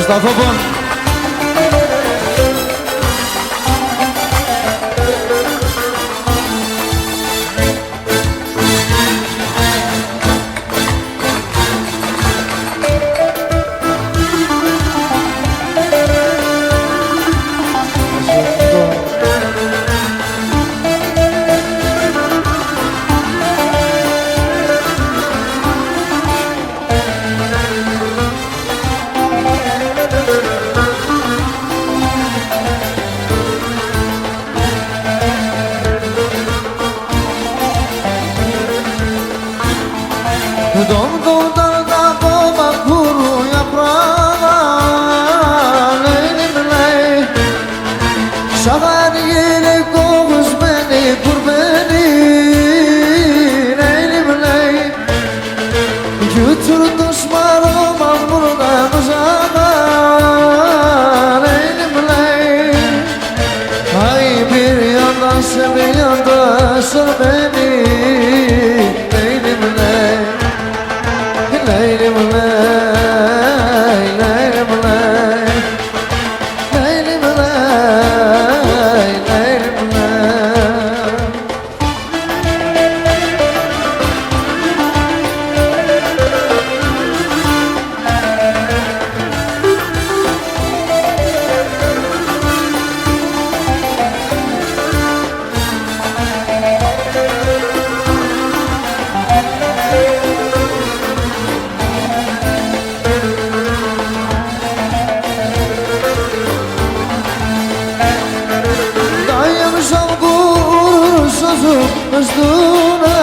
Mustafa Bon. Dondu dalda kova kuru yaprağa Leylim ley Şahan yeli kovuz beni kur beni Leylim ley Götür düşmanıma buradan uzağa Leylim ley Ay bir yandan sen bir yandan sor beni Leylim ley Leylim ley, leylim ley, leylim ley, leylim ley. Üstüne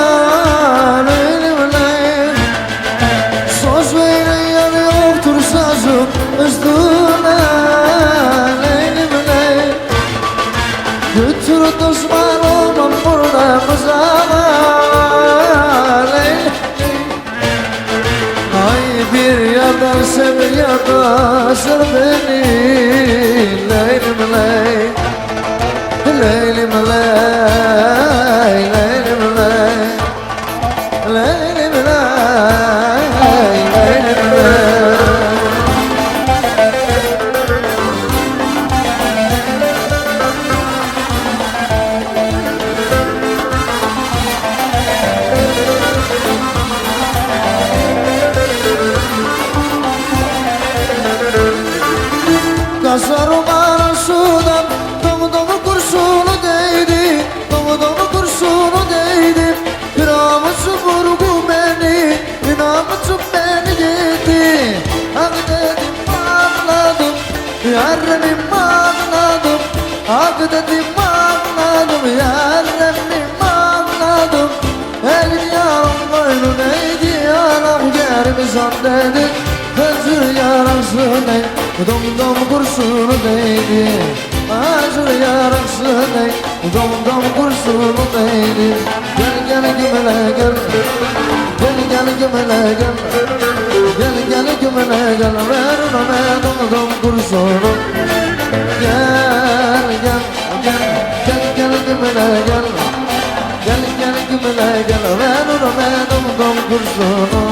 leylim ley Söz verin yoktur sazım üstüne leylim ley Götür düşman olmam burada mızağa leylim Ay bir yandan sen bir yandan sır beni leylim ley Leylim ley, leylim ley, leylim ley, leylim ley. Kasarım arasından dolu kurşunu değdi Dolu kurşunu değdi Bir avuç vurgu beni Bir avuç beni yedi Ah dedim anladım Yarımı anladım Ah dedim anladım Yarımı anladım Elin yarım boynu neydi Yalan yerimi zan dedi Özür yarası neydi Dom kurşunu değdi Acır yarası ney Dom dom kurşunu değdi. Gel gel gümele gel. Gel gel gümele gel. Gel gel gümele gel. Ver ona dom dom kurşunu. Gel gel gel. Gel gel gümele gel. Gel gel gümele gel. Ver ona dom dom kurşunu.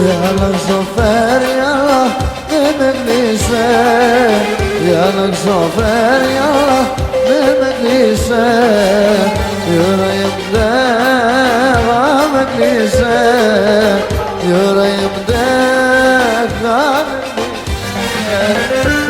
Yanak zafer yallah demekliyse, yanak zafer yallah demekliyse, yüreğimde gam ekliyse, yüreğimde gam ekliyse.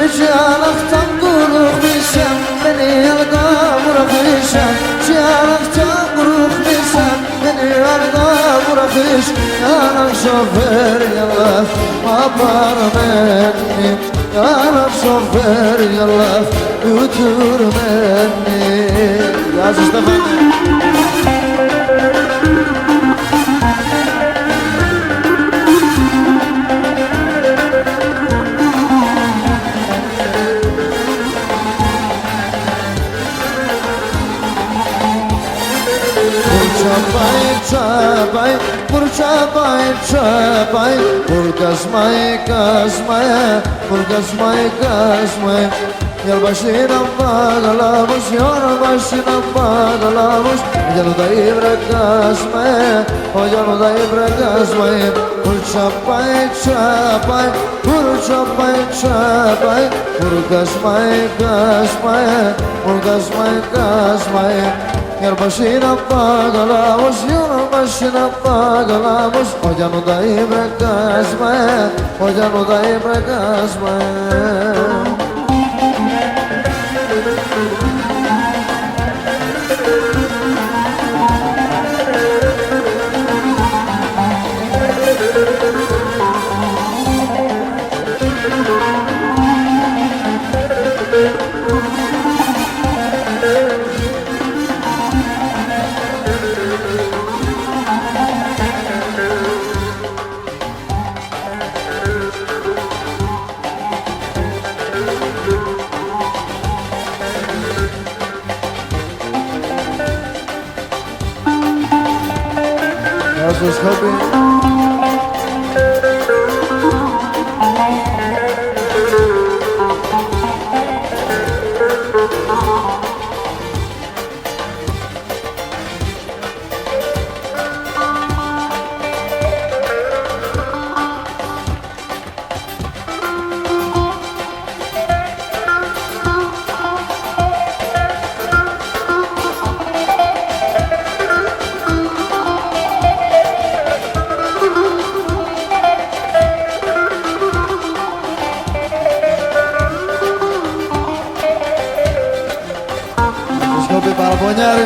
Hiç yanaktan kuruk bilsem, beni yalga bırakışam. Hiç yanaktan kuruk bilsem, beni yalga bırakış. Yanak şoför yallah apar beni. Yanak şoför yallah götür beni. Yaz Mustafa. Çapay çapay, vur çapay çapay, vur kasmay kasmaya, vur kasmay kasmaya. Yar başına bağlamış, yar başına bağlamış. Canı da ibret kasmaya, o canı da ibret kasmaya. Vur çapay çapay, vur çapay çapay, vur kasmay kasmaya, vur kasmay kasmaya. Yar başına bağlamış, yar başına bağlamış. O canı da ibret kasmaya, o canı da ibret kasmaya. Was hoping. Para apoyar.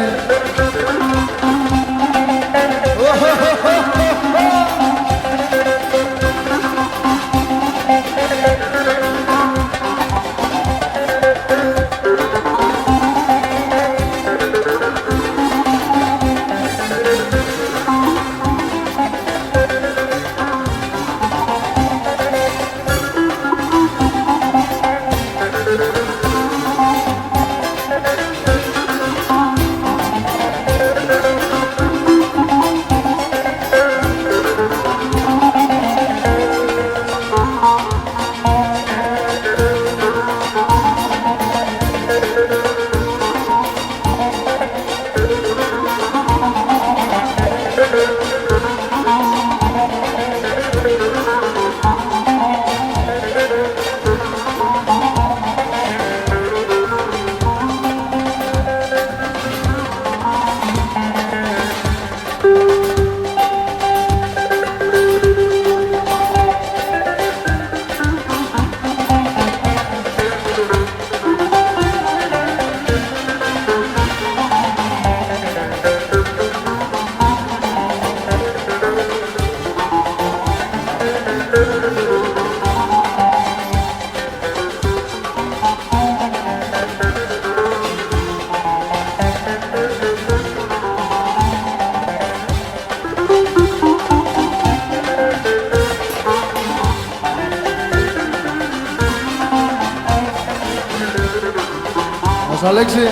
Αλέξη,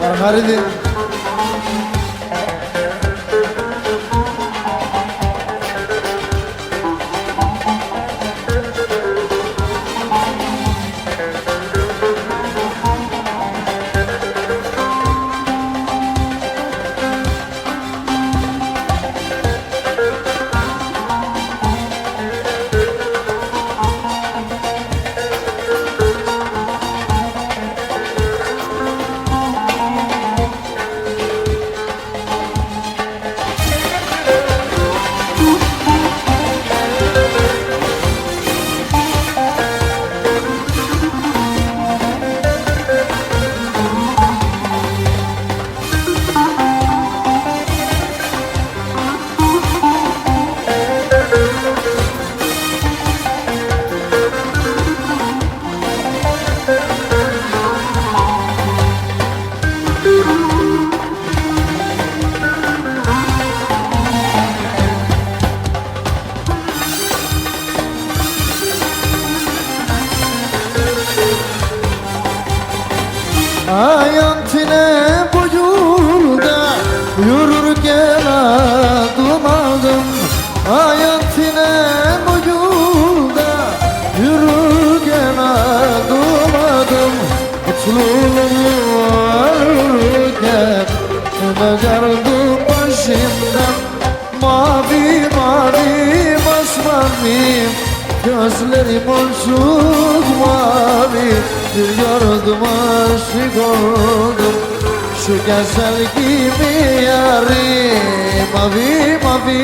Μαρχαρίδη. Ayantine bu yolda yürürken adım. Ayantine bu yolda yürürken adım. Mutluluğumu ararken çıkardım başımdan. Mavi mavi masmavi gözlerim olsun mavi. Bir gördüm aşık oldum şu güzel gibi yarim. Mavi mavi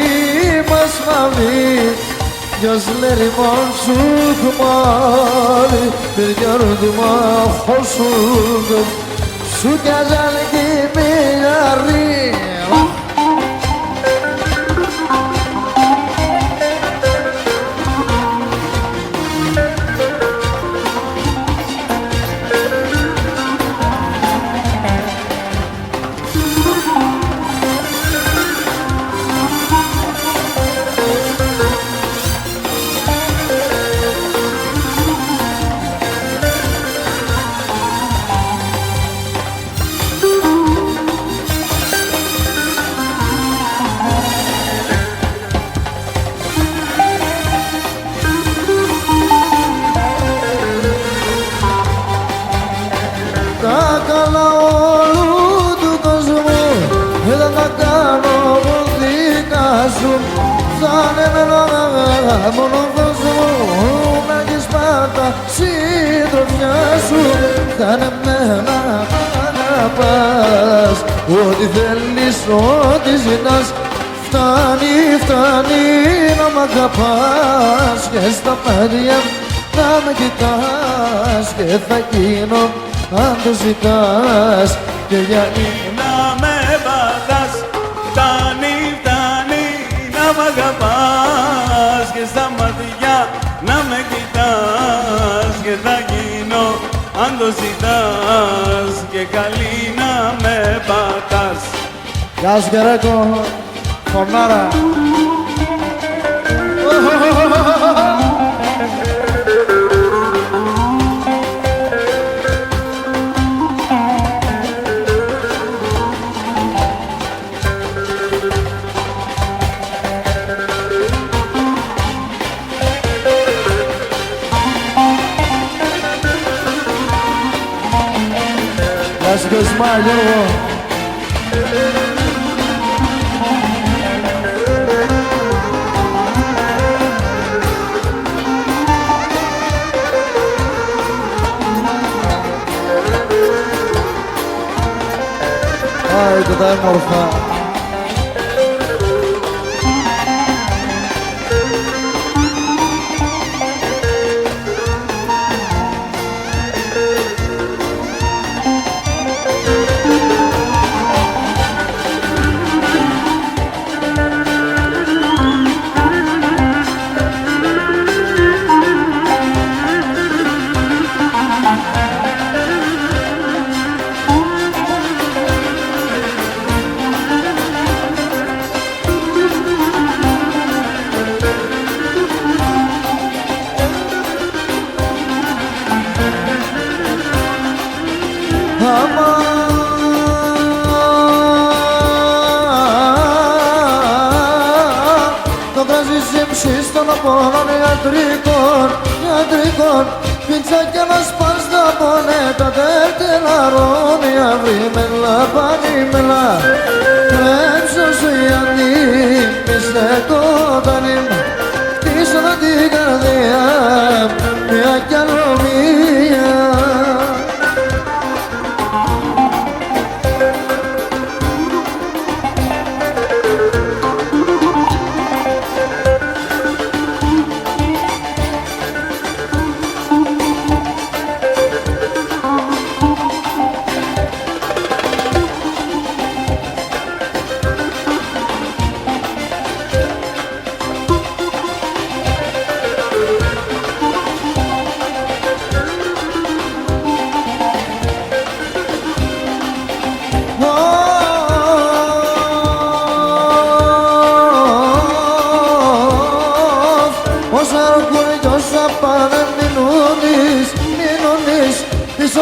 masmavi gözlerim aşık mavi. Bir gördüm hoş oldum şu güzel gibi yarim. Μόνο κόσμο να έχεις πάντα συντροφιά σου. Κάνε με να αγαπάς ό,τι θέλεις, ό,τι ζητάς. Φτάνει, φτάνει να μ' αγαπάς και στα μάτια να με κοιτάς και θα γίνω αν το ζητάς και γιατί να με πατάς. Φτάνει, φτάνει να μ' αγαπάς και στα μάτια να με κοιτάς και θα γίνω αν το ζητάς και καλή να με πατάς. Γεια σου Κερέκο, φωνάρα. Γεια σου Κοσμά, Γιώργο. Άιντε τα έμορφα. πολλών ιατρικών πίτσα και να σπάς τα πονέτα τερτελαρών η αυρήμελα πανήμελα κρέμψω σου γιατί μη σε κότανη χτίσω την καρδιά μια κι άλλο μία.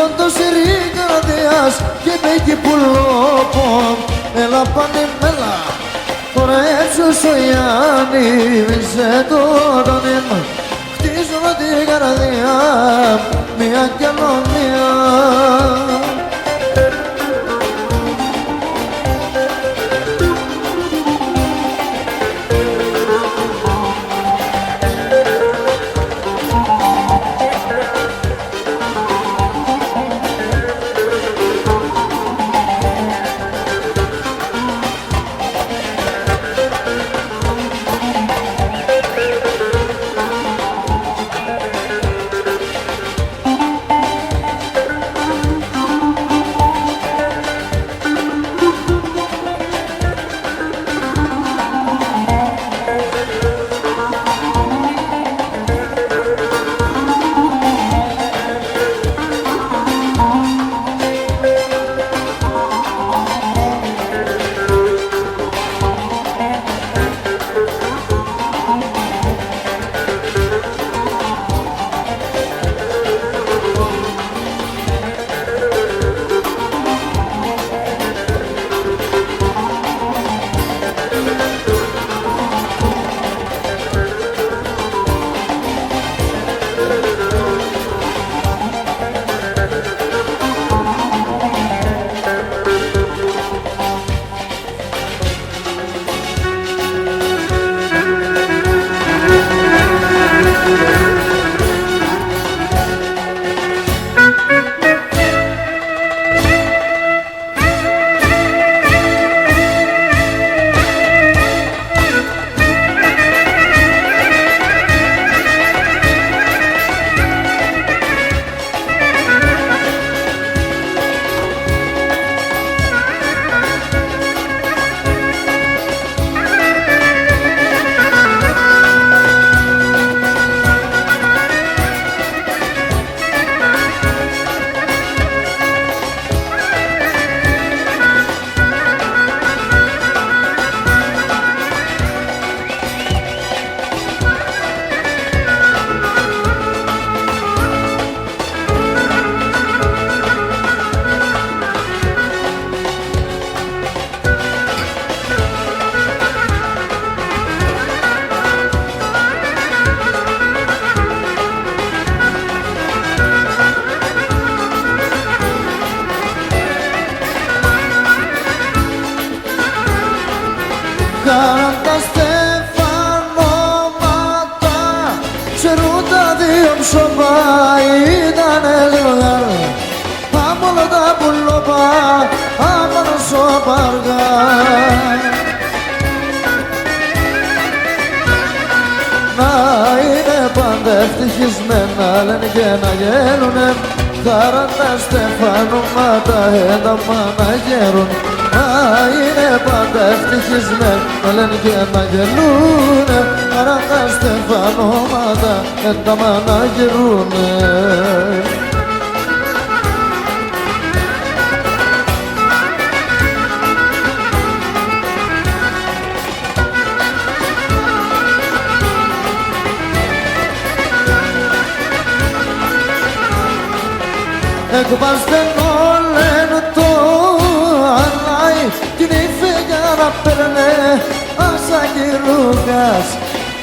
Όντως η καρδιάς και με εκεί που λόπω έλα πάνε μέλα χορέψου στο Ιάννη μη σε κότανε χτίζω την καρδιά μια κι άλλο μία. Κάναν τα στεφανώματα, ξέρουν τα δύο ψωμά, ήτανε ζευγάρ. Πάμε όλα τα πουλόπα, άμανο σοπαργά. Να είναι πάντα ευτυχισμένα, λένε και να γέλουνε. Κάναν τα στεφανώματα, ένταμα να γέρουν. Να είναι πάντα ευτυχισμένοι, λένε και να γελούνε. Άρα τα στεφανώματα ένταμα να γελούνε. Εκβάστενο λένε το αλάι, την ύφη για να παίρνε άσα κυρούγας.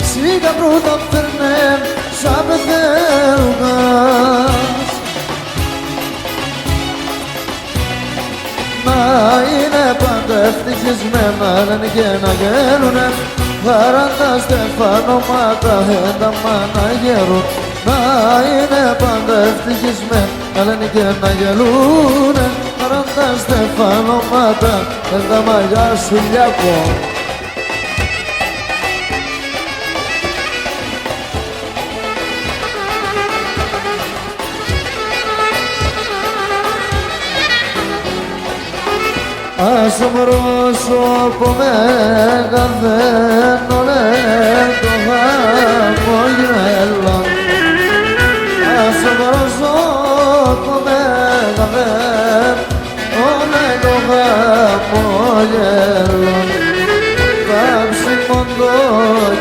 σιγά πρώτα φέρνε σαν πεθαίνοντας. Να είναι πάντα ευτυχισμένα λένε και να γέρουνε 40 στεφανώματα ένταμα να γέρουν. Να είναι πάντα ευτυχισμένα λένε και να γελούνε 40 στεφανώματα ένταμα. Γεια σου Λιάκο. Ας το πρόσωπο μεγαθαίνω λέει το χαμόγελο. Ας το πρόσωπο μεγαθαίνω λέει το χαμόγελο. Κάψιμον το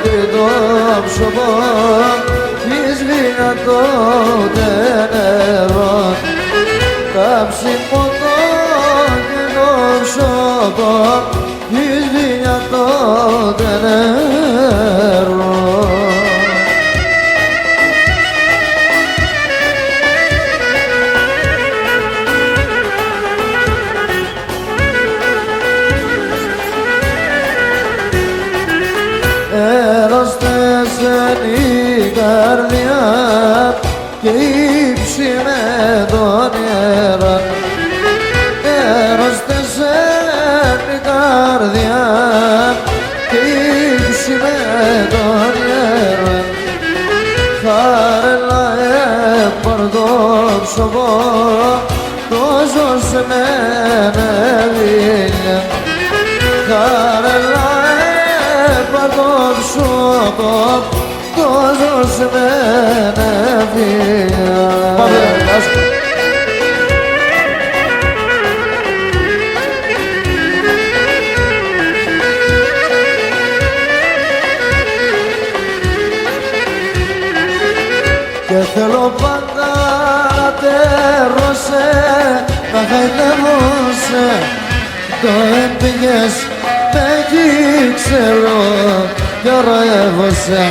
και το ψωμό εις δυνατό νερό. Κάψιμον το σώπο εις δυνατό νερό. Έρωστες εν η καρδιά και ύψη με τον ιερά. Έρωστες εν η καρδιά και ύψη με τον ιερά. Χαρέλα επαρδόψωμο τόσο σε μένε βίλια. Χαρέλα επαρδόψωμο τόσο σε μένε βίλια. Και θέλω πάντα να τέρωσε, να χαϊδεύωσε. Το έπηγες με εκεί ξέρω κι ωραίβωσε.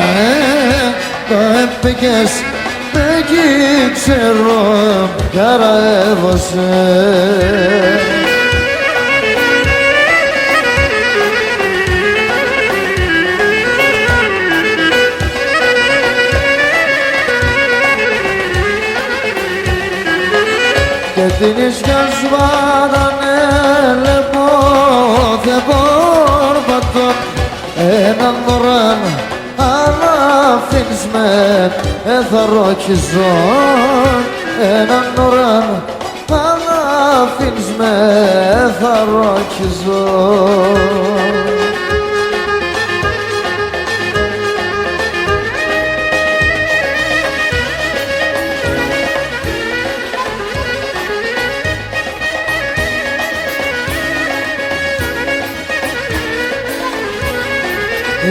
Το έπηγες με εκεί ξέρω κι ωραίβωσε. Και την ίσια σβάδανε λεπό θε πόρπατον έναν δωράν αλλά αφήνεις με εθαρροκιζόν. Έναν δωράν αλλά αφήνεις με εθαρροκιζόν.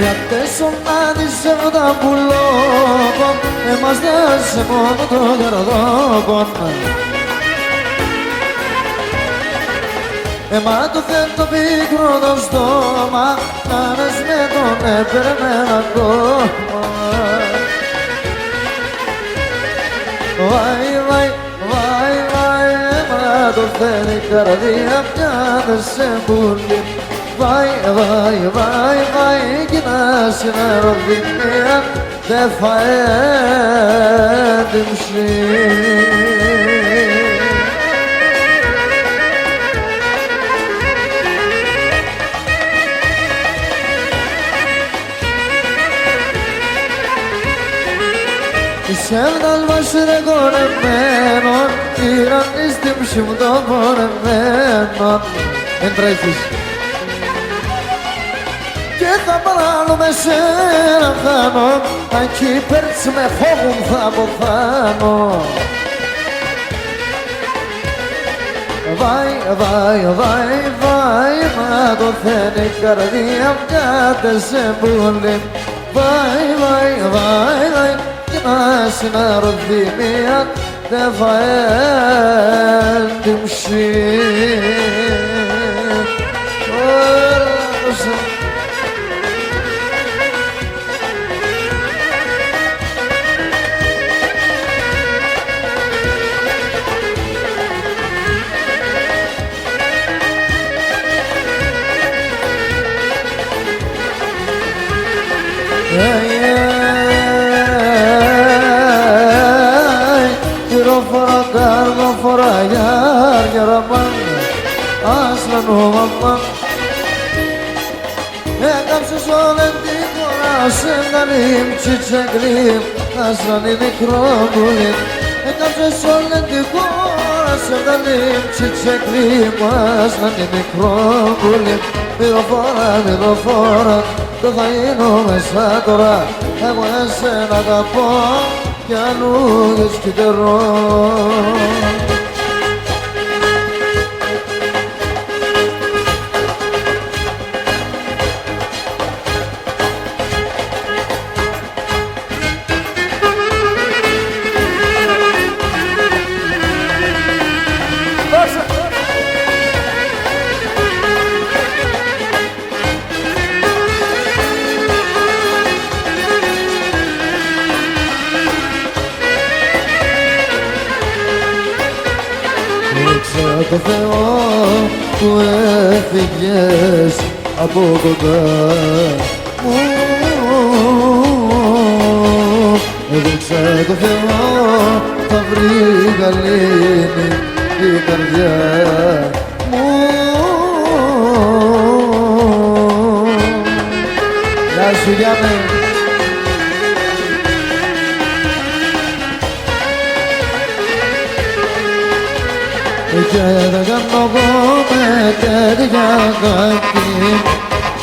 Γιατί σωμάτισε μου τα πουλόπον, εμάς δέσε μόνο το καρδόπον. Εμά το θέλει το πίκρο το στόμα, να νες με τον έπαιρνε ακόμα. Βάι, βάι, βάι, βάι, εμά το θέλει η καρδία πια δεν σε πουλεί. Βάι, βάι, βάι, βάι, κι να συναρωδίνια δεν θα έντυμψει. Είσαι ένας βασιλε γονεμένον, πήραν εις τύψη μου το πονεμένον. Εν τρέχεις. Και θα παράλλουμε σε ένα θάνο, αν κι οι πέρτσι με φόβουν θα αποθάνω. Βάι, βάι, βάι, βάι, μα το θέλει η καρδία πια δεν σε πουλεί. Βάι, βάι, βάι, βάι, κι να συναρωθεί μία δεν θα έντυμψει. καημένο μαμά. Έκαψες όλη την χώρα, σε βγάλει τσιτσέκλι, ας να είναι μικρό πουλί. Έκαψες όλη την χώρα, σε βγάλει τσιτσέκλι, ας να είναι μικρό πουλί. Μυροφόρα, το θα γίνω μέσα τώρα. Εγώ εσένα αγαπώ κι αλλού έχεις κυτερό. Δόξα τω Θεώ που έφυγες από κοντά μου. Δόξα τω Θεώ θα βρει γαλήνη η καρδιά μου. Γεια σου Γιάννη. Και δεν κάνω εγώ με τέτοια αγάπη,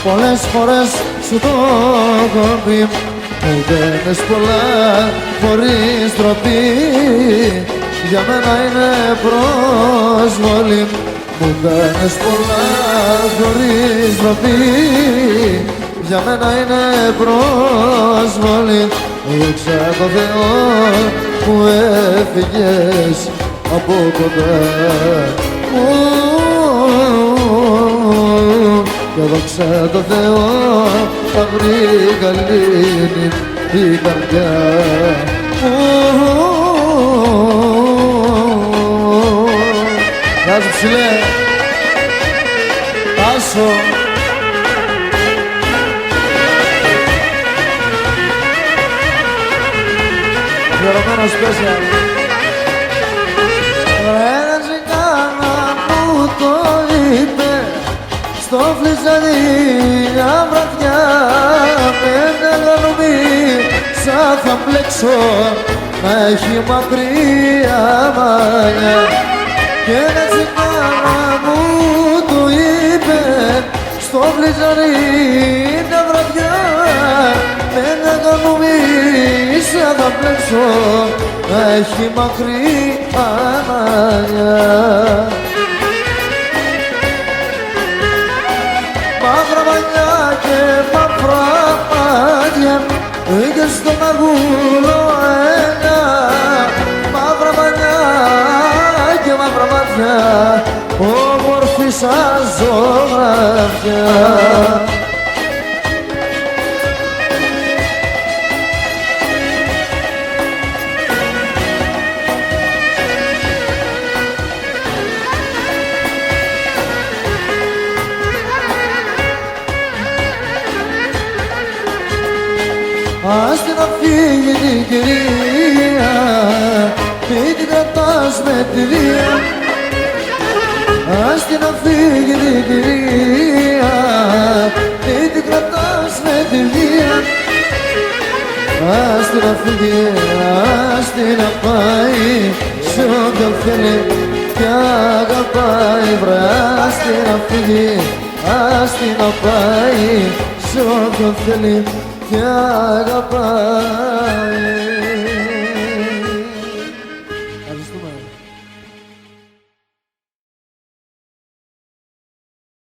πολλές φορές σου το έχω πει. Μου δένες πολλά χωρίς τροπή, για μένα είναι προσβολή. Μου δένες πολλά χωρίς τροπή, για μένα είναι προσβολή. Δόξα τω Θεώ που έφυγες από κοντά μου. Και δόξα τω Θεώ θα βρει γαλήνη η καρδιά μου. Γεια σου ψηλέ, Άσο. Αφιερωμένο special. Ένα ζυγάνα μου το είπε στο φλιτζάνι μια βραδιά, με γαλομίσα θα μπλέξω να έχει μακριά μαλλιά. Και ένα ζυγάνα μου το είπε στο φλιτζάνι μια βραδιά, με γαλομίσα θα μπλέξω να έχει μακριά μαλλιά. Μαύρα μαλλιά και μαύρα μάτια και στο μαγούλο ένα. Μαύρα μαλλιά και μαύρα μάτια, όμορφη σαν ζωγραφιά. Ας την αφήγει την κυρία, μην την κρατάς με τη βία. Ας την αφήγει την κυρία, μην την κρατάς με τη βία. Ας την αφήγει, ας την απάει σε όποιον θέλει κι αγαπάει. Βρε ας την αφήγει, ας την απάει σε όποιον θέλει κι αγαπάει.